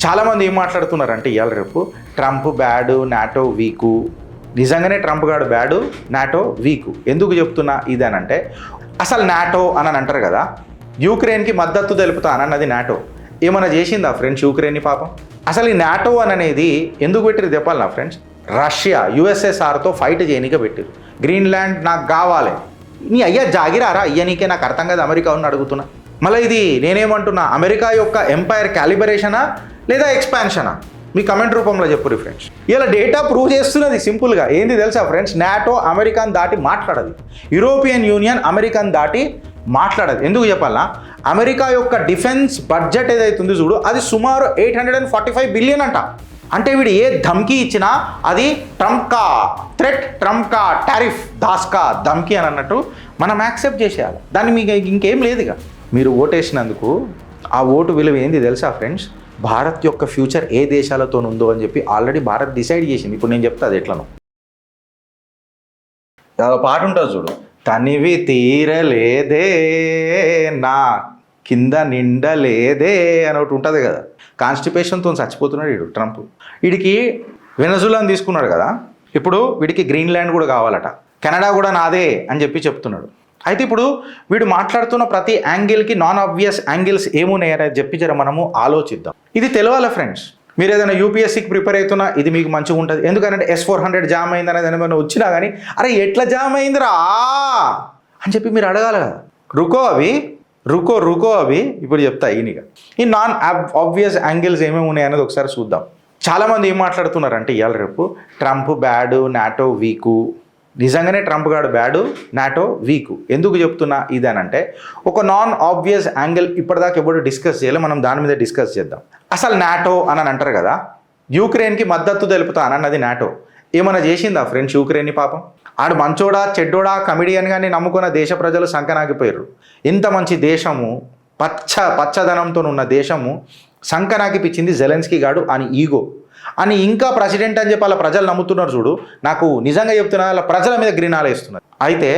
చాలామంది ఏం మాట్లాడుతున్నారంటే ఇవాళ రేపు ట్రంప్ బ్యాడు నాటో వీకు. నిజంగానే ట్రంప్ గాడు బ్యాడు, నాటో వీకు. ఎందుకు చెప్తున్నా ఇదేనంటే, అసలు నాటో అని అంటారు కదా, యూక్రెయిన్కి మద్దతు తెలుపుతా అన్నది నాటో ఏమైనా చేసిందా ఫ్రెండ్స్ యూక్రెయిన్ని? పాపం అసలు ఈ నాటో అనేది ఎందుకు పెట్టిరు చెప్పాలి నా ఫ్రెండ్స్. రష్యా యుఎస్ఎస్ఆర్తో ఫైట్ చేయనీకే పెట్టిరు. గ్రీన్లాండ్ నాకు కావాలి, నీ అయ్యా జాగిరారా అయ్యా నీకే, నాకు అర్థం కాదు అమెరికా ఉన్న అడుగుతున్నా. మళ్ళీ ఇది నేనేమంటున్నా, అమెరికా యొక్క ఎంపైర్ క్యాలిబరేషనా లేదా ఎక్స్పాన్షనా? మీ కమెంట్ రూపంలో చెప్పురు ఫ్రెండ్స్. ఇలా డేటా ప్రూవ్ చేస్తున్నది సింపుల్గా. ఏంది తెలుసా ఫ్రెండ్స్, నాటో అమెరికాను దాటి మాట్లాడదు, యూరోపియన్ యూనియన్ అమెరికాను దాటి మాట్లాడదు. ఎందుకు చెప్పాలనా, అమెరికా యొక్క డిఫెన్స్ బడ్జెట్ ఏదైతుంది చూడు, అది సుమారు 845 బిలియన్ అంట. అంటే వీడు ఏ ధమ్కీ ఇచ్చినా అది ట్రంప్ కా థ్రెట్, ట్రంప్ కా టారిఫ్, దాస్కా ధమ్కీ అని అన్నట్టు మనం యాక్సెప్ట్ చేసేయాలి. దాన్ని మీకు ఇంకేం లేదుగా. మీరు ఓటేసినందుకు ఆ ఓటు విలువ ఏంది తెలుసా ఫ్రెండ్స్, భారత్ యొక్క ఫ్యూచర్ ఏ దేశాలతో ఉందో అని చెప్పి ఆల్రెడీ భారత్ డిసైడ్ చేసింది. ఇప్పుడు నేను చెప్తా అది ఎట్లను. పాట ఉంటుంది చూడు, తనివి తీరలేదే నా కింద నిండలేదే అని ఒకటి ఉంటుంది కదా. కాన్స్టిపేషన్తో చచ్చిపోతున్నాడు వీడు ట్రంప్. వీడికి వెనజులాని తీసుకున్నాడు కదా, ఇప్పుడు వీడికి గ్రీన్లాండ్ కూడా కావాలట, కెనడా కూడా నాదే అని చెప్పి చెప్తున్నాడు. అయితే ఇప్పుడు వీడు మాట్లాడుతున్న ప్రతి యాంగిల్కి నాన్ ఆబ్వియస్ యాంగిల్స్ ఏమున్నాయని చెప్పి జర మనము ఆలోచిద్దాం. ఇది తెలవాలి ఫ్రెండ్స్. మీరు ఏదైనా యూపీఎస్సీకి ప్రిపేర్ అవుతున్నా ఇది మీకు మంచిగా ఉంటుంది. ఎందుకంటే S400 జామ్ అయింది అనేది ఏమైనా వచ్చినా కానీ అరే ఎట్లా జామ్ అయిందిరా అని చెప్పి మీరు అడగాలి కదా. రుకో అవి ఇప్పుడు చెప్తా ఈయనగా. ఈ నాన్ ఆబ్వియస్ యాంగిల్స్ ఏమేమి ఉన్నాయి అనేది ఒకసారి చూద్దాం. చాలామంది ఏం మాట్లాడుతున్నారంటే ఇవాళ రేపు ట్రంప్ బ్యాడు, నాటో వీకు. నిజంగానే ట్రంప్ గాడు బ్యాడు, నాటో వీకు. ఎందుకు చెప్తున్నా ఇదేనంటే, ఒక నాన్ ఆబ్వియస్ యాంగిల్ ఇప్పటిదాకా ఎవరు డిస్కస్ చేయాలి, మనం దాని మీద డిస్కస్ చేద్దాం. అసలు నాటో అని అంటారు కదా, యూక్రెయిన్కి మద్దతు తెలుపుతా అన్నది నాటో ఏమైనా చేసిందా ఫ్రెండ్స్ యూక్రెయిన్ని? పాపం ఆడు మంచోడా చెడ్డోడా కమిడియన్గానే నమ్ముకున్న దేశ ప్రజలు సంకనాగిపోయారు. ఇంత మంచి దేశము, పచ్చదనంతో ఉన్న దేశము సంకనాగిపించింది జెలెన్స్కీ గాడు అని ఈగో అని. ఇంకా ప్రెసిడెంట్ అని చెప్పి అలా ప్రజలు నమ్ముతున్నారు చూడు. నాకు నిజంగా చెప్తున్నా, అలా ప్రజల మీద గ్రీనాలు వేస్తున్నారు. అయితే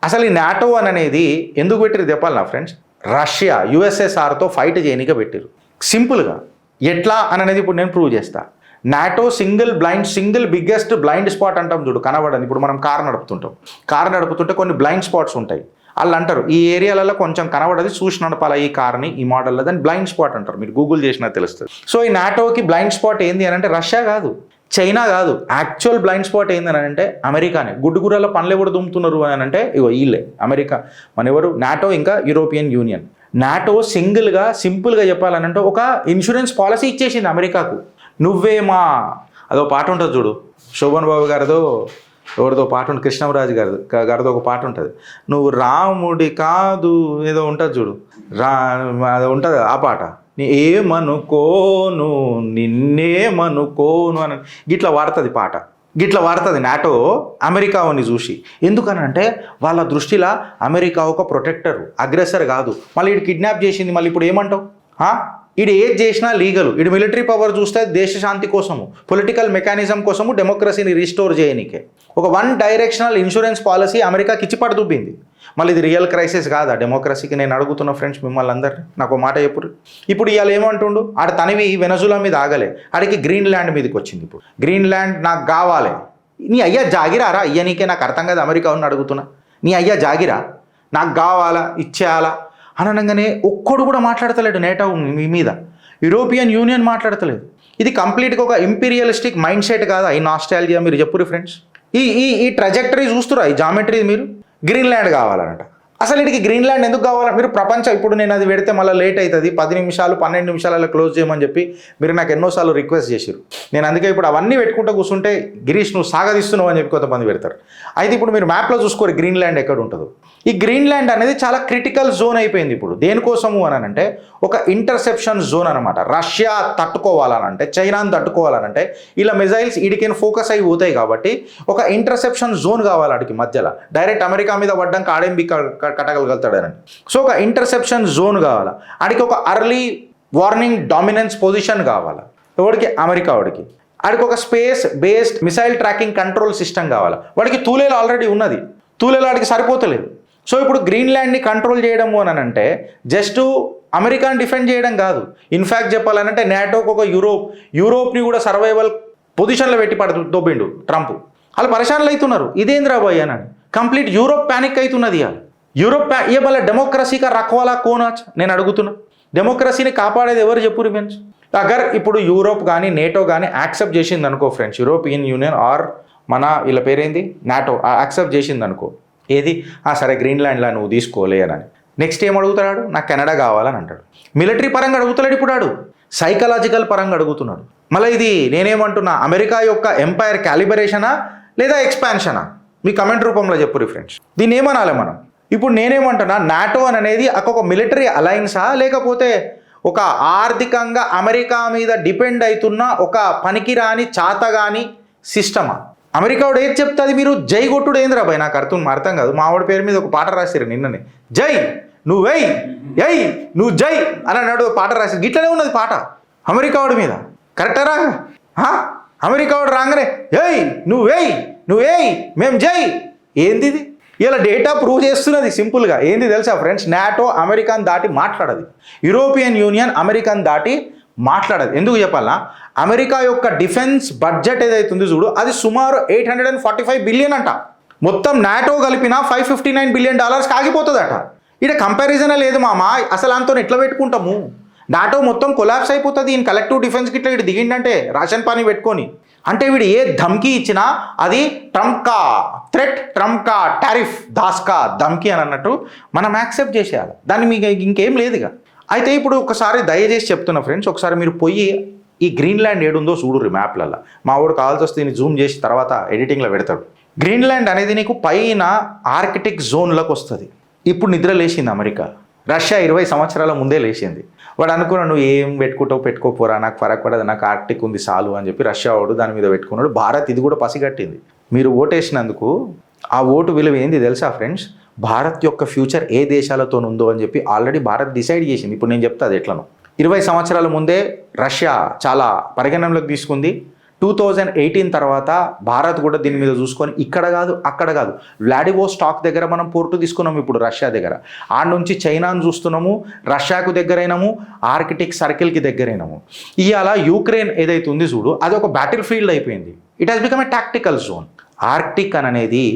అసలు ఈ నాటో అనేది ఎందుకు పెట్టిరు చెప్పాలి నా ఫ్రెండ్స్. రష్యా యుఎస్ఎస్ఆర్తో ఫైట్ చేయనీకే పెట్టిరు. సింపుల్గా ఎట్లా అనేది ఇప్పుడు నేను ప్రూవ్ చేస్తా. NATO single biggest blind spot అంటాం చూడు, కనబడదు. ఇప్పుడు మనం కారు నడుపుతుంటే కొన్ని బ్లైండ్ స్పాట్స్ ఉంటాయి. వాళ్ళు అంటారు ఈ ఏరియాలలో కొంచెం కనబడది, చూసి నడపాలా ఈ కార్ని ఈ మోడల్లో, దాన్ని బ్లైండ్ స్పాట్ అంటారు. మీరు గూగుల్ చేసినా తెలుస్తుంది. సో ఈ నాటోకి బ్లైండ్ స్పాట్ ఏంది అని అంటే రష్యా కాదు, చైనా కాదు. యాక్చువల్ బ్లైండ్ స్పాట్ ఏందని అంటే అమెరికానే. గుడ్డుగుర్రలో పనులు ఎవరు దుమ్ముతున్నారు అని అంటే ఇగో వీళ్ళే, అమెరికా. మన ఎవరు, నాటో ఇంకా యూరోపియన్ యూనియన్. నాటో సింపుల్గా చెప్పాలనంటే ఒక ఇన్సూరెన్స్ పాలసీ ఇచ్చేసింది అమెరికాకు. అదో పాట ఉంటుంది చూడు, శోభన్ బాబు గారిదో ఎవరిదో పాట ఉంటుంది, కృష్ణరాజు గారిదో ఒక పాట ఉంటుంది, నువ్వు రాముడి కాదు ఏదో ఉంటుంది చూడు, అది ఉంటుంది ఆ పాట. ఏమనుకోను నిన్నేమనుకోను అని గిట్లా వాడుతుంది పాట. గిట్లా వాడుతుంది నాటో అమెరికాని చూసి. ఎందుకనంటే వాళ్ళ దృష్టిలో అమెరికా ఒక ప్రొటెక్టర్, అగ్రెసర్ కాదు. మళ్ళీ వీడు కిడ్నాప్ చేసింది, మళ్ళీ ఇప్పుడు ఏమంటావు? వీడు ఏది చేసినా లీగల్. వీడు మిలిటరీ పవర్ చూస్తే దేశ శాంతి కోసము, పొలిటికల్ మెకానిజం కోసము, డెమోక్రసీని రీస్టోర్ చేయనీకే ఒక వన్ డైరెక్షనల్ ఇన్సూరెన్స్ పాలసీ అమెరికాకి ఇచ్చి పడుతుబ్బింది. మళ్ళీ ఇది రియల్ క్రైసిస్ కాదా డెమోక్రసీకి? నేను అడుగుతున్న ఫ్రెండ్స్ మిమ్మల్ని అందరినీ, నాకు మాట చెప్పురు. ఇప్పుడు ఇవాళ ఏమంటుండు, ఆడ తనివి వెనజులా మీద ఆగలే, ఆడికి గ్రీన్లాండ్ మీదకి వచ్చింది. ఇప్పుడు గ్రీన్లాండ్ నాకు కావాలి, నీ అయ్యా జాగిరారా అయ్యా నీకే, నాకు అర్థం కాదు అమెరికా ఉన్న అడుగుతున్నా, నీ అయ్యా జాగిరా నాకు కావాలా ఇచ్చేయాలా అని అనగానే ఒక్కడు కూడా మాట్లాడతలేడు నేటో మీ మీద. యూరోపియన్ యూనియన్ మాట్లాడతలేదు. ఇది కంప్లీట్గా ఒక ఇంపీరియలిస్టిక్ మైండ్ సెట్ కాదా ఈ నాస్టాల్జియా? మీరు చెప్పురు ఫ్రెండ్స్. ఈ ట్రజెక్టరీ చూస్తురా, ఈ జామెట్రీ మీరు. గ్రీన్లాండ్ కావాలన్నట. అసలు వీడికి గ్రీన్లాండ్ ఎందుకు కావాలంటే, మీరు ప్రపంచం ఇప్పుడు నేను అది పెడితే మళ్ళీ లేట్ అవుతుంది, 10 నిమిషాలు 12 నిమిషాలలో క్లోజ్ చేయమని చెప్పి మీరు నాకు ఎన్నోసార్లు రిక్వెస్ట్ చేశారు. నేను అందుకే ఇప్పుడు అవన్నీ పెట్టుకుంటూ కూర్చుంటే గిరీష్ నువ్వు సాగదీస్తున్నావు అని చెప్పి కొంతమంది పెడతారు. అయితే ఇప్పుడు మీరు మ్యాప్లో చూసుకోరు గ్రీన్లాండ్ ఎక్కడ ఉంటుందో. ఈ గ్రీన్లాండ్ అనేది చాలా క్రిటికల్ జోన్ అయిపోయింది ఇప్పుడు. దేనికోసము అని అంటే ఒక ఇంటర్సెప్షన్ జోన్ అనమాట. రష్యా తట్టుకోవాలనంటే, చైనాను తట్టుకోవాలనంటే ఇలా మిజైల్స్ ఇడికైనా ఫోకస్ అయి పోతాయి కాబట్టి ఒక ఇంటర్సెప్షన్ జోన్ కావాలి ఆడికి మధ్యలో. డైరెక్ట్ అమెరికా మీద పడ్డానికి ఆడేంబి కట్టగలుగుతాడని. సో ఒక ఇంటర్సెప్షన్ జోన్ కావాలా ఆడికి, ఒక అర్లీ వార్నింగ్ డామినెన్స్ పొజిషన్ కావాలా ఎవడికి, అమెరికా వాడికి. ఆడికి ఒక space based missile tracking control system కావాలా. వాడికి తూలేలో ఆల్రెడీ ఉన్నది, తూలేలో ఆడికి సరిపోతలేదు. సో ఇప్పుడు గ్రీన్లాండ్ని కంట్రోల్ చేయడము అని అంటే జస్ట్ అమెరికాని డిఫెండ్ చేయడం కాదు. ఇన్ఫ్యాక్ట్ చెప్పాలంటే నాటోకి ఒక యూరోప్ని కూడా సర్వైవల్ పొజిషన్లో పెట్టి దొబ్బిండు ట్రంప్. వాళ్ళు పరిశానలు అవుతున్నారు. ఇదేంద్రా బాయ్ అని కంప్లీట్ యూరోప్ ప్యానిక్ అవుతున్నది. యూరోప్ ఏ మళ్ళీ డెమోక్రసీగా రఖవాలా కోనాచ్ నేను అడుగుతున్నా. డెమోక్రసీని కాపాడేది ఎవరు చెప్పు ఫ్రెండ్స్? అగర్ ఇప్పుడు యూరోప్ కానీ నేటో కానీ యాక్సెప్ట్ చేసింది అనుకో ఫ్రెండ్స్, యూరోపియన్ యూనియన్ ఆర్ మన వీళ్ళ పేరేంది నాటో యాక్సెప్ట్ చేసింది అనుకో, ఏది సరే గ్రీన్లాండ్లా నువ్వు తీసుకోలే అని నెక్స్ట్ ఏం అడుగుతాడు? నాకు కెనడా కావాలని అంటాడు. మిలిటరీ పరంగా అడుగుతాడు, ఇప్పుడు ఆడు సైకలాజికల్ పరంగా అడుగుతున్నాడు. మళ్ళీ ఇది నేనేమంటున్నా, అమెరికా యొక్క ఎంపైర్ క్యాలిబరేషనా లేదా ఎక్స్పాన్షనా? మీ కమెంట్ రూపంలో చెప్పురు ఫ్రెండ్స్. దీన్ని ఏమనాలి మనం? ఇప్పుడు నేనేమంటున్నా, నాటో అనేది ఒక మిలిటరీ అలయన్సా లేకపోతే ఒక ఆర్థికంగా అమెరికా మీద డిపెండ్ అవుతున్న ఒక పనికిరాని చాతగాని సిస్టమా? అమెరికా వాడు ఏది చెప్తుంది మీరు జై కొట్టుడు ఏందిరా భయ్? నాకు అర్థం కాదు. మా వాడి పేరు మీద ఒక పాట రాసిరు నిన్ననే, జై నువ్వు వెయ్ ఎయ్ నువ్వు జై అని అన్నాడు పాట రాసి. గిట్లనే ఉన్నది పాట అమెరికా వాడి మీద. కరెక్టరా? అమెరికా వాడు రాగానే ఏయ్ నువ్వేయ్ మేం జై. ఏంది ఇది? ఇలా డేటా ప్రూవ్ చేస్తున్నది సింపుల్గా. ఏంది తెలుసా ఫ్రెండ్స్? నాటో అమెరికాను దాటి మాట్లాడదు, యూరోపియన్ యూనియన్ అమెరికాను దాటి మాట్లాడదు. ఎందుకు చెప్పాలా? అమెరికా యొక్క డిఫెన్స్ బడ్జెట్ ఏదైతుంది చూడు, అది సుమారు 845 బిలియన్ అంట. మొత్తం నాటో కలిపిన $559 బిలియన్ ఆగిపోతుందట. ఇక్కడ కంపారిజనే లేదు మామ. అసలు అంతా ఎట్లా పెట్టుకుంటాము? నాటో మొత్తం కొలాప్స్ అయిపోతుంది. ఈయన కలెక్టివ్ డిఫెన్స్కి ఇట్లా ఇటు దిగిండంటే రాషన్ పానీ పెట్టుకొని. అంటే వీడు ఏ ధమ్కీ ఇచ్చినా అది ట్రంప్ కా థ్రెట్, ట్రంప్ కా టారిఫ్, దాస్కా ధమ్కీ అని అన్నట్టు మనం యాక్సెప్ట్ చేసేయాలి. దాన్ని మీకు ఇంకేం లేదుగా. అయితే ఇప్పుడు ఒకసారి దయచేసి చెప్తున్నా ఫ్రెండ్స్, ఒకసారి మీరు పోయి ఈ గ్రీన్లాండ్ ఏడుందో చూడుర్రి మ్యాప్లలో. మా వాడు కావాల్సి వస్తే దీన్ని జూమ్ చేసి తర్వాత ఎడిటింగ్లో పెడతాడు. గ్రీన్లాండ్ అనేది నీకు పైన ఆర్కిటిక్ జోన్లోకి వస్తుంది. ఇప్పుడు నిద్ర లేచింది అమెరికా. రష్యా 20 సంవత్సరాల ముందే లేచింది. వాడు అనుకున్నాడు నువ్వు ఏం పెట్టుకోపోరా, నాకు ఫరక్ పడదు, నాకు ఆర్కిటిక్ ఉంది చాలు అని చెప్పి రష్యా వాడు దాని మీద పెట్టుకున్నాడు. భారత్ ఇది కూడా పసిగట్టింది. మీరు ఓటేసినందుకు ఆ ఓటు విలువ ఏంది తెలుసా ఫ్రెండ్స్? భారత్ యొక్క ఫ్యూచర్ ఏ దేశాలతో ఉందో అని చెప్పి ఆల్రెడీ భారత్ డిసైడ్ చేసింది. ఇప్పుడు నేను చెప్తా అది ఎట్లనో. 20 సంవత్సరాల ముందే రష్యా చాలా పరిగణనలోకి తీసుకుంది. 2018 తర్వాత భారత్ కూడా దీని మీద చూసుకొని ఇక్కడ కాదు అక్కడ కాదు, వ్లాడివోస్టాక్ దగ్గర మనం పోర్టు తీసుకున్నాము. ఇప్పుడు రష్యా దగ్గర ఆడ నుంచి చైనాను చూస్తున్నాము, రష్యాకు దగ్గరైనాము, ఆర్కిటిక్ సర్కిల్కి దగ్గరైనాము. ఇవాళ యూక్రెయిన్ ఏదైతే ఉంది చూడు, అది ఒక బ్యాటిల్ ఫీల్డ్ అయిపోయింది. It has become a tactical zone. Arctic అనేది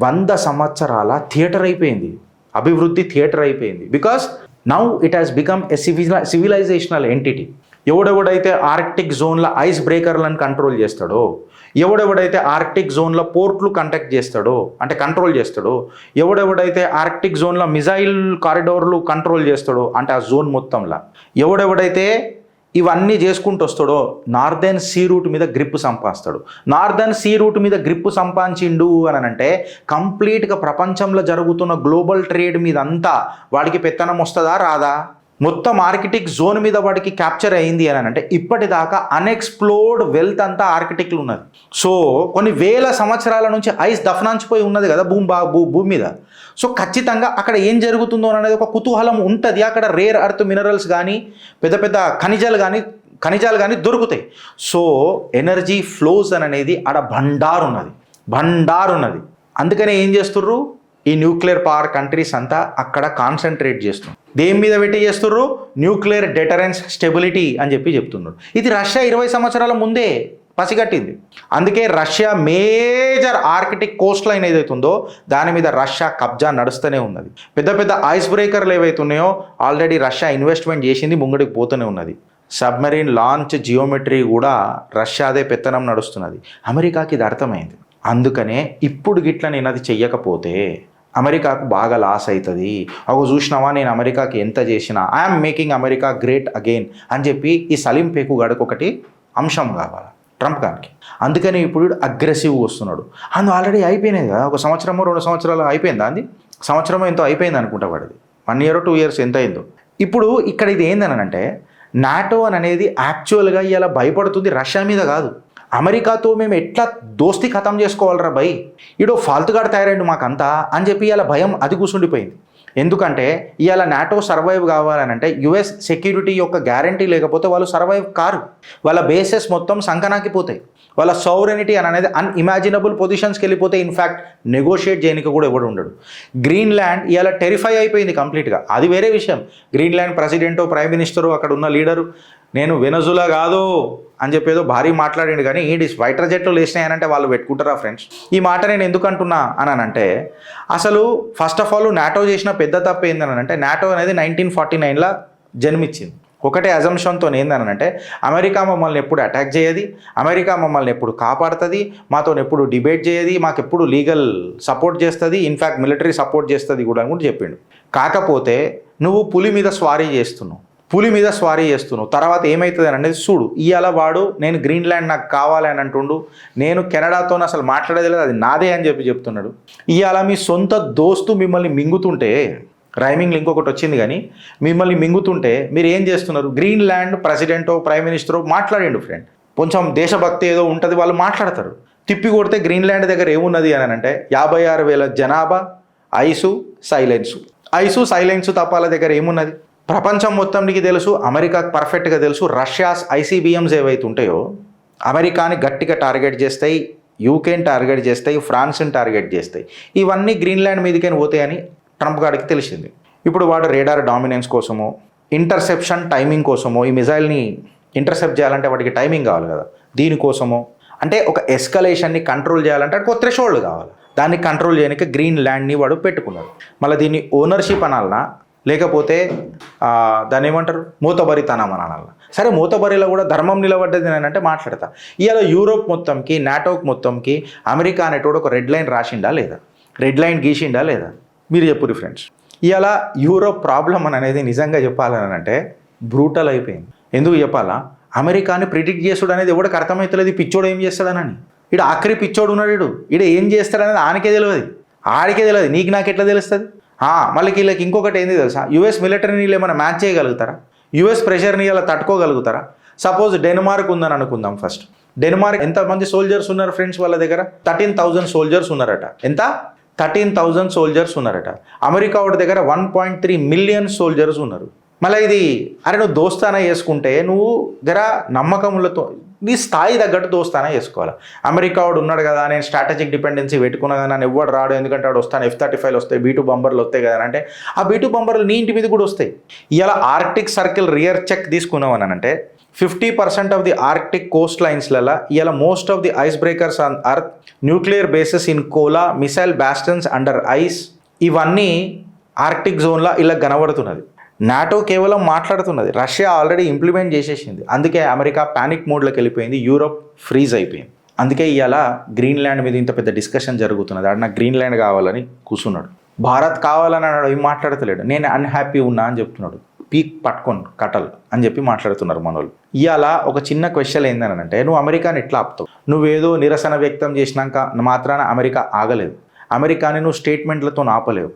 100 సంవత్సరాల థియేటర్ అయిపోయింది, అభివృద్ధి థియేటర్ అయిపోయింది. Because now it has become a civilisational entity. ఎవడెవడైతే ఆర్కిటిక్ జోన్లో ఐస్ బ్రేకర్లను కంట్రోల్ చేస్తాడో, ఎవడెవడైతే ఆర్కిటిక్ జోన్లో పోర్ట్లు కంట్రోల్ చేస్తాడో, ఎవడెవడైతే ఆర్కిటిక్ జోన్లో మిజైల్ కారిడోర్లు కంట్రోల్ చేస్తాడో, అంటే ఆ జోన్ మొత్తంలో ఎవడెవడైతే ఇవన్నీ చేసుకుంటూ వస్తాడో నార్దర్న్ సీ రూట్ మీద గ్రిప్ సంపాదిస్తాడు. నార్దర్న్ సీ రూట్ మీద గ్రిప్ సంపాదించిండు అని అంటే కంప్లీట్గా ప్రపంచంలో జరుగుతున్న గ్లోబల్ ట్రేడ్ మీద అంతా వాడికి పెత్తనం వస్తుందా రాదా? మొత్తం ఆర్కిటిక్ జోన్ మీద వాడికి క్యాప్చర్ అయింది అని అంటే ఇప్పటిదాకా అన్ఎక్స్ప్లోర్డ్ వెల్త్ అంతా ఆర్కిటిక్లో ఉన్నది. సో కొన్ని వేల సంవత్సరాల నుంచి ఐస్ దఫనాంచిపోయి ఉన్నది కదా భూమి మీద. సో ఖచ్చితంగా అక్కడ ఏం జరుగుతుందో అనేది ఒక కుతూహలం ఉంటుంది. అక్కడ రేర్ అర్త్ మినరల్స్ కానీ పెద్ద పెద్ద ఖనిజాలు కానీ దొరుకుతాయి. సో ఎనర్జీ ఫ్లోస్ అనేది ఆడ భండారు ఉన్నది. అందుకనే ఏం చేస్తుర్రు ఈ న్యూక్లియర్ పవర్ కంట్రీస్ అంతా అక్కడ కాన్సన్ట్రేట్ చేస్తున్నారు. దేని మీద పెట్టి చేస్తుర్రు? న్యూక్లియర్ డెటరెన్స్ స్టెబిలిటీ అని చెప్పి చెప్తున్నారు. ఇది రష్యా 20 సంవత్సరాల ముందే పసిగట్టింది. అందుకే Russia major Arctic Coast line ఏదైతే ఉందో దాని మీద రష్యా కబ్జా నడుస్తూనే ఉన్నది. పెద్ద పెద్ద ఐస్ బ్రేకర్లు ఏవైతే ఉన్నాయో ఆల్రెడీ రష్యా ఇన్వెస్ట్మెంట్ చేసింది, ముంగడికి పోతూనే ఉన్నది. సబ్మెరీన్ లాంచ్ జియోమెట్రీ కూడా రష్యాదే పెత్తనం నడుస్తున్నది. అమెరికాకి ఇది అర్థమైంది. అందుకనే ఇప్పుడు గిట్ల నేను అది చెయ్యకపోతే అమెరికాకు బాగా లాస్ అవుతుంది. ఒక చూసినావా నేను అమెరికాకి ఎంత చేసినా I'm making America great again అని చెప్పి ఈ సలీం పేకు గడకు ఒకటి అంశం కావాలి ట్రంప్ గారికి. అందుకని ఇప్పుడు అగ్రెసివ్గా వస్తున్నాడు. ఆల్రెడీ అయిపోయినాయి కదా, 1 సంవత్సరమో 2 సంవత్సరాలు అయిపోయిందా? సంవత్సరమో ఎంతో అయిపోయింది అనుకుంటా వాడిది. 1 year 2 years ఎంత అయిందో. ఇప్పుడు ఇక్కడ ఇది ఏందనంటే నాటో అనేది యాక్చువల్గా ఇలా భయపడుతుంది రష్యా మీద కాదు, అమెరికాతో మేము ఎట్లా దోస్తీ ఖతం చేసుకోవాలరా భయ్, ఈడో ఫాల్తుగాడు తయారైండు మాకంతా అని చెప్పి ఇలా భయం అది కూర్చుండిపోయింది. ఎందుకంటే ఇవాళ నాటో సర్వైవ్ కావాలనంటే యుఎస్ సెక్యూరిటీ యొక్క గ్యారంటీ లేకపోతే వాళ్ళు సర్వైవ్ కారు. వాళ్ళ బేసెస్ మొత్తం సంకనాకిపోతాయి. వాళ్ళ సౌవరెనిటీ అనేది అన్ఇమాజినబుల్ పొజిషన్స్కి వెళ్ళిపోతే ఇన్ఫ్యాక్ట్ నెగోషియేట్ చేయడానికి కూడా ఎవడు ఉండడు. గ్రీన్లాండ్ ఇవాళ టెరిఫై అయిపోయింది కంప్లీట్గా. అది వేరే విషయం. గ్రీన్లాండ్ ప్రెసిడెంటో ప్రైమ్ మినిస్టరు అక్కడ ఉన్న లీడరు నేను వెనజులా కాదు అని చెప్పేదో భారీ మాట్లాడిండు, కానీ ఈ ఫైటర్ జెట్లు లేచినాయనంటే వాళ్ళు పెట్టుకుంటారా ఫ్రెండ్స్? ఈ మాట నేను ఎందుకు అంటున్నా అని అంటే అసలు ఫస్ట్ ఆఫ్ ఆల్ నాటో చేసిన పెద్ద తప్పు ఏందనంటే నాటో అనేది 1949లో జన్మించింది. ఒకటే అజంప్షన్తో ఏందనంటే అమెరికా మమ్మల్ని ఎప్పుడు అటాక్ చేయది, అమెరికా మమ్మల్ని ఎప్పుడు కాపాడుతుంది, మాతో ఎప్పుడు డిబేట్ చేయది, మాకు ఎప్పుడు లీగల్ సపోర్ట్ చేస్తుంది, ఇన్ఫ్యాక్ట్ మిలిటరీ సపోర్ట్ చేస్తుంది కూడా అని కూడా చెప్పిండు. కాకపోతే నువ్వు పులి మీద స్వారీ చేస్తున్నావు తర్వాత ఏమవుతుంది అని అనేది చూడు. ఇవాళ వాడు నేను గ్రీన్లాండ్ నాకు కావాలి అని అంటుండు, నేను కెనడాతో అసలు మాట్లాడేది లేదు, అది నాదే అని చెప్తున్నాడు. ఇవాళ మీ సొంత దోస్తు మిమ్మల్ని మింగుతుంటే, రైమింగ్లో ఇంకొకటి వచ్చింది కానీ మిమ్మల్ని మింగుతుంటే మీరు ఏం చేస్తున్నారు? గ్రీన్లాండ్ ప్రెసిడెంటో ప్రైమ్ మినిస్టరో మాట్లాడిండు ఫ్రెండ్, కొంచెం దేశభక్తి ఏదో ఉంటుంది, వాళ్ళు మాట్లాడతారు. తిప్పి కొడితే గ్రీన్లాండ్ దగ్గర ఏమున్నది అని అంటే 56,000 జనాభా, ఐసు సైలెన్సు తప్ప వాళ్ళ దగ్గర ఏమున్నది? ప్రపంచం మొత్తానికి తెలుసు, అమెరికాకు పర్ఫెక్ట్గా తెలుసు. రష్యాస్ ఐసీబీఎంస్ ఏవైతే ఉంటాయో అమెరికాని గట్టిగా టార్గెట్ చేస్తాయి, యూకేని టార్గెట్ చేస్తాయి, ఫ్రాన్స్ని టార్గెట్ చేస్తాయి. ఇవన్నీ గ్రీన్లాండ్ మీదకైనా పోతాయని ట్రంప్ గారికి తెలిసింది. ఇప్పుడు వాడు రేడార్ డామినెన్స్ కోసమో ఇంటర్సెప్షన్ టైమింగ్ కోసమో ఈ మిజైల్ని ఇంటర్సెప్ట్ చేయాలంటే వాటికి టైమింగ్ కావాలి కదా, దీనికోసమో అంటే ఒక ఎస్కలేషన్ని కంట్రోల్ చేయాలంటే ఒక థ్రెషోల్డ్ కావాలి. దాన్ని కంట్రోల్ చేయడానికి గ్రీన్లాండ్ని వాడు పెట్టుకున్నాడు. మళ్ళీ దీన్ని ఓనర్షిప్ అనాలనా లేకపోతే దాన్ని ఏమంటారు మూతబరితనం అనాలనా? సరే మూతబరిలో కూడా ధర్మం నిలబడ్డది అని అంటే మాట్లాడతా. ఇవాళ యూరోప్ మొత్తంకి నాటోకి మొత్తంకి అమెరికా అనేటోడు ఒక రెడ్ లైన్ రాసిండా లేదా, రెడ్ లైన్ గీసిండా లేదా? మీరు చెప్పుర్రి ఫ్రెండ్స్. ఇవాళ యూరోప్ ప్రాబ్లం అనేది నిజంగా చెప్పాలని అంటే బ్రూటల్ అయిపోయింది. ఎందుకు చెప్పాలా? అమెరికాని ప్రిడిక్ట్ చేసుడు అనేది ఎవరికి అర్థమవుతలేదు. పిచ్చోడు ఏం చేస్తాడనని. ఈడ ఆఖరి పిచ్చోడు ఉన్నాడు, ఈడ ఏం చేస్తాడనేది ఆడికే తెలియదు, నీకు నాకు ఎట్లా తెలుస్తుంది? మళ్ళీ వీళ్ళకి ఇంకొకటి ఏంది తెలుసా? యుఎస్ మిలిటరీని వీళ్ళు ఏమైనా మ్యాచ్ చేయగలుగుతారా? యుఎస్ ప్రెషర్ని ఇలా తట్టుకోగలుగుతారా? సపోజ్ డెన్మార్క్ ఉందని అనుకుందాం. ఫస్ట్ డెన్మార్క్ ఎంతమంది సోల్జర్స్ ఉన్నారు ఫ్రెండ్స్? వాళ్ళ దగ్గర 13,000 సోల్జర్స్ ఉన్నారట. ఎంత? 13,000 సోల్జర్స్ ఉన్నారట. అమెరికా వాడి దగ్గర 1.3 మిలియన్ సోల్జర్స్ ఉన్నారు. మళ్ళీ ఇది అరే నువ్వు దోస్తానా చేసుకుంటే నువ్వు జర నమ్మకములతో నీ స్థాయి తగ్గట్టు దోస్తానా చేసుకోవాలి. అమెరికా వాడు ఉన్నాడు కదా, నేను స్ట్రాటజిక్ డిపెండెన్సీ పెట్టుకున్నా కదా, నన్ను ఎవడు రాడు, ఎందుకంటే వాడు వస్తాను F-35 వస్తాయి, B-2 బంబర్లు వస్తాయి కదా అంటే ఆ B-2 బంబర్లు నీ ఇంటి మీద కూడా వస్తాయి. ఇలా ఆర్క్టిక్ సర్కిల్ రియర్ చెక్ తీసుకున్నామని అంటే 50% ఆఫ్ ది ఆర్క్టిక్ కోస్ట్ లైన్స్లలో ఇలా most of the ice breakers on earth, nuclear bases in Kola, missile bastions under ice, ఇవన్నీ ఆర్క్టిక్ జోన్లో ఇలా కనబడుతున్నది. నాటో కేవలం మాట్లాడుతున్నది, రష్యా ఆల్రెడీ ఇంప్లిమెంట్ చేసేసింది. అందుకే అమెరికా పానిక్ మోడ్లోకి వెళ్ళిపోయింది, యూరోప్ ఫ్రీజ్ అయిపోయింది. అందుకే ఇవాళ గ్రీన్లాండ్ మీద ఇంత పెద్ద డిస్కషన్ జరుగుతున్నది. ఆడ నాకు గ్రీన్లాండ్ కావాలని కూర్చున్నాడు. భారత్ కావాలని అన్నాడు, ఏం మాట్లాడతలేడు. నేను అన్హ్యాపీ ఉన్నా అని చెప్తున్నాడు. పీక్ పట్టుకొని కట్టలు అని చెప్పి మాట్లాడుతున్నారు మనోళ్ళు. ఇవాళ ఒక చిన్న క్వశ్చన్ ఏందనంటే నువ్వు అమెరికాని ఎట్లా ఆపుతావు? నువ్వేదో నిరసన వ్యక్తం చేసినాక మాత్రాన అమెరికా ఆగలేదు. అమెరికాని నువ్వు స్టేట్మెంట్లతో ఆపలేవు.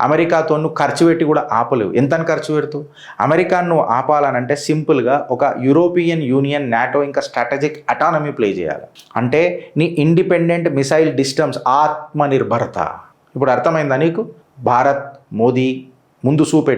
అమెరికాతో నువ్వు ఖర్చు పెట్టి కూడా ఆపలేవు. ఎంతని ఖర్చు పెడతావు? అమెరికాను నువ్వు ఆపాలనంటే సింపుల్గా ఒక యూరోపియన్ యూనియన్, నాటో ఇంకా స్ట్రాటజిక్ అటానమీ ప్లే చేయాలి. అంటే నీ ఇండిపెండెంట్ మిసైల్ సిస్టమ్స్, ఆత్మనిర్భరత. ఇప్పుడు అర్థమైందా నీకు? భారత్ మోదీ ముందు చూపు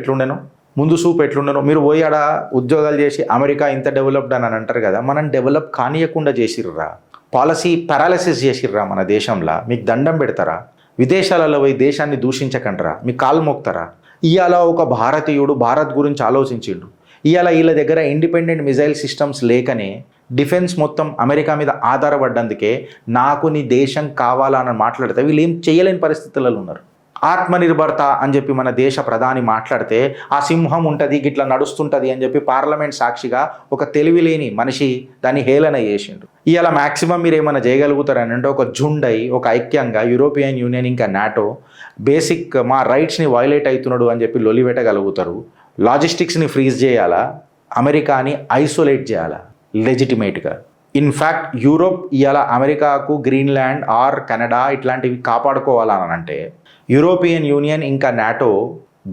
ఎట్లుండెనో మీరు పోయి ఆడ ఉద్యోగాలు చేసి అమెరికా ఇంత డెవలప్డ్ అని అంటారు కదా, మనం డెవలప్ కానియకుండా చేసిర్రా, పాలసీ పారాలిసిస్ చేసిర్రా మన దేశంలో. మీకు దండం పెడతారా? విదేశాలలో పోయి దేశాన్ని దూషించకంటారా? మీకు కాలు మోపుతారా? ఇవాళ ఒక భారతీయుడు భారత్ గురించి ఆలోచించిండు. ఇవాళ వీళ్ళ దగ్గర ఇండిపెండెంట్ మిజైల్ సిస్టమ్స్ లేకనే డిఫెన్స్ మొత్తం అమెరికా మీద ఆధారపడ్డందుకే నాకు నీ దేశం కావాలని మాట్లాడితే వీళ్ళు ఏం చేయలేని పరిస్థితులలో ఉన్నారు. ఆత్మనిర్భరత అని చెప్పి మన దేశ ప్రధాని మాట్లాడితే ఆ సింహం ఉంటుంది గిట్లా నడుస్తుంటుంది అని చెప్పి పార్లమెంట్ సాక్షిగా ఒక తెలివిలేని మనిషి దాన్ని హేళన చేసిండు. ఇవాళ మ్యాక్సిమం మీరు ఏమైనా చేయగలుగుతారని అంటే ఒక జుండై ఒక ఐక్యంగా యూరోపియన్ యూనియన్ ఇంకా నాటో బేసిక్ మా రైట్స్ని వైలేట్ అవుతున్నాడు అని చెప్పి లొలిపెట్టగలుగుతారు. లాజిస్టిక్స్ని ఫ్రీజ్ చేయాలా, అమెరికాని ఐసోలేట్ చేయాలా లెజిటిమేట్గా. ఇన్ఫ్యాక్ట్ యూరోప్ ఇవాళ అమెరికాకు గ్రీన్లాండ్ ఆర్ కెనడా ఇట్లాంటివి కాపాడుకోవాలని అంటే యూరోపియన్ యూనియన్ ఇంకా నాటో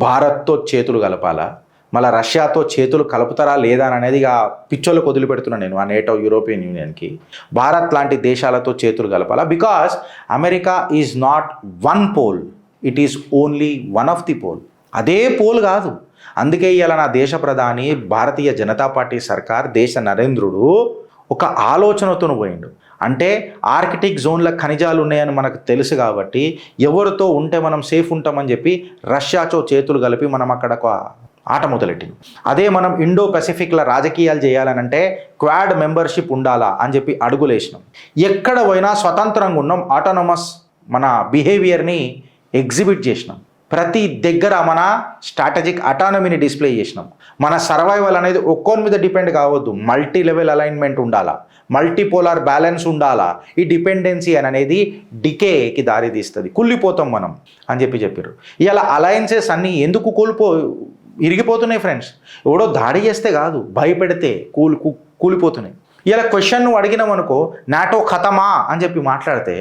భారత్తో చేతులు కలపాలా, మళ్ళీ రష్యాతో చేతులు కలుపుతారా లేదా అనేది ఇక పిచ్చోళ్ళకు వదిలిపెడుతున్నాను నేను. ఆ నేటో యూరోపియన్ యూనియన్కి భారత్ లాంటి దేశాలతో చేతులు కలపాలా. Because America is not one pole, it is only one of the pole. అదే పోల్ కాదు. అందుకే ఇవాళ నా దేశ ప్రధాని భారతీయ జనతా పార్టీ సర్కార్ దేశ నరేంద్రుడు ఒక ఆలోచనతో పోయిండు. అంటే ఆర్కిటిక్ జోన్ల ఖనిజాలు ఉన్నాయని మనకు తెలుసు కాబట్టి ఎవరితో ఉంటే మనం సేఫ్ ఉంటామని చెప్పి రష్యాతో చేతులు కలిపి మనం అక్కడ ఒక ఆట మొదలెట్టింది. అదే మనం ఇండో పసిఫిక్ల రాజకీయాలు చేయాలనంటే క్వాడ్ మెంబర్షిప్ ఉండాలా అని చెప్పి అడుగులేసినాం. ఎక్కడ పోయినా స్వతంత్రంగా ఉన్నాం, ఆటోనమస్ మన బిహేవియర్ని ఎగ్జిబిట్ చేసినాం. ప్రతి దగ్గర మన స్ట్రాటజిక్ అటానమీని డిస్ప్లే చేసినాం. మన సర్వైవల్ అనేది ఒక్కోని మీద డిపెండ్ కావద్దు, మల్టీ లెవెల్ అలైన్మెంట్ ఉండాలా, మల్టీపోలార్ బ్యాలెన్స్ ఉండాలా. ఈ డిపెండెన్సీ అనేది డికేకి దారి తీస్తుంది, కుళ్ళిపోతాం మనం అని చెప్పారు. ఇలా అలయన్సెస్ అన్నీ ఎందుకు ఇరిగిపోతున్నాయి ఫ్రెండ్స్? ఎవడో దాడి చేస్తే కాదు, భయపెడితే కూలిపోతున్నాయి. ఇలా క్వశ్చన్ నువ్వు అడిగినామనుకో, నాటో ఖతమా అని చెప్పి మాట్లాడితే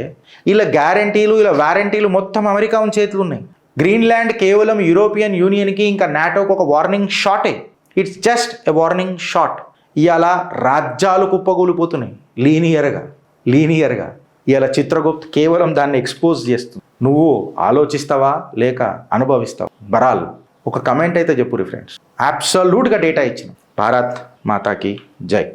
ఇలా గ్యారంటీలు ఇలా వారంటీలు మొత్తం అమెరికా చేతులు ఉన్నాయి. గ్రీన్లాండ్ కేవలం యూరోపియన్ యూనియన్కి ఇంకా నాటోకి ఒక వార్నింగ్ షాటే. It's just a warning shot. ఇవాళ రాజ్యాలు కుప్పగూలిపోతున్నాయి లీనియర్గా. ఇవాళ చిత్రగుప్త్ కేవలం దాన్ని ఎక్స్పోజ్ చేస్తుంది. నువ్వు ఆలోచిస్తావా లేక అనుభవిస్తావా? బరాల్ ఒక కమెంట్ అయితే చెప్పురి ఫ్రెండ్స్. అబ్సల్యూట్గా డేటా ఇచ్చిన. భారత్ మాతాకి జై.